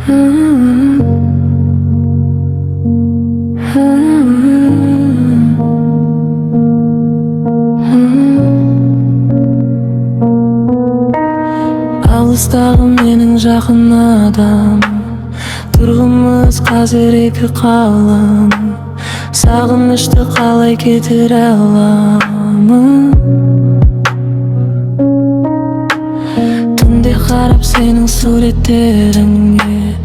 Алыстағы менің жақын адам, тұрғымыз қазір екі қалам. Сағынышты қалай кетіре аламын? Түнде қарап сенің суреттеріңе,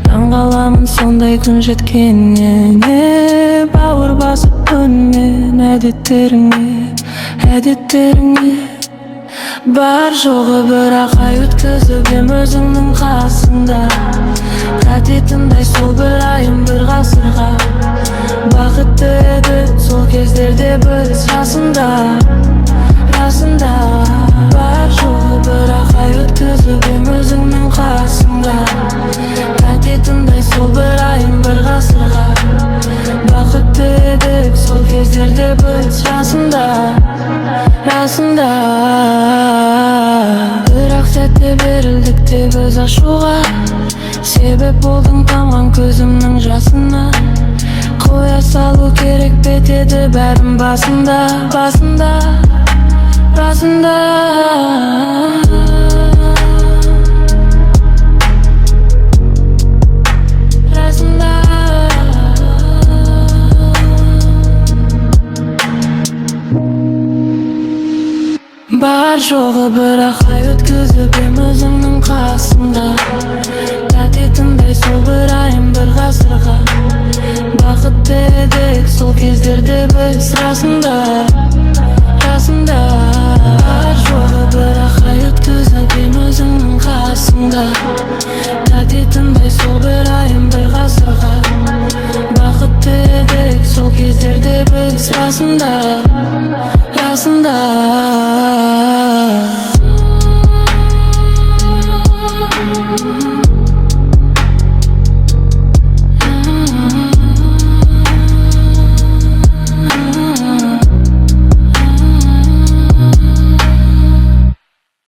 таңғаламын сондай күн жеткеніне. Бауыр басып үнмен әдеттеріңе бар жоғы бірақ ай өткізіп ем өзіңнің қасында. Тәтетімдай сол бір айым бір ғасырға. Бақытты едік сол кездерде біз расында. Бар жоғы бірақ ай өткізіп ем өзіңнің қасында. Тәтетімдай сол бір айым бір ғасырға. Бақытты едік сол кездерде біз расында. Бірақ сәтте берілдік те біз ашуға. Себеп болдың тамған көзімнің жасына. Қоя салу керек бетеді бәрін басында. Бар жоғы бірақ ай өткізіп ем өзіңнің қасында. Тәтетімдай сол бір айым бір ғасырға. Бақытты едік сол кездерде біз расында. Бар жоғы бірақ ай өткізіп ем өзіңнің қасында. Тәтетімдай сол бір айым бір ғасырға. Бақытты едік сол кездерде біз расында.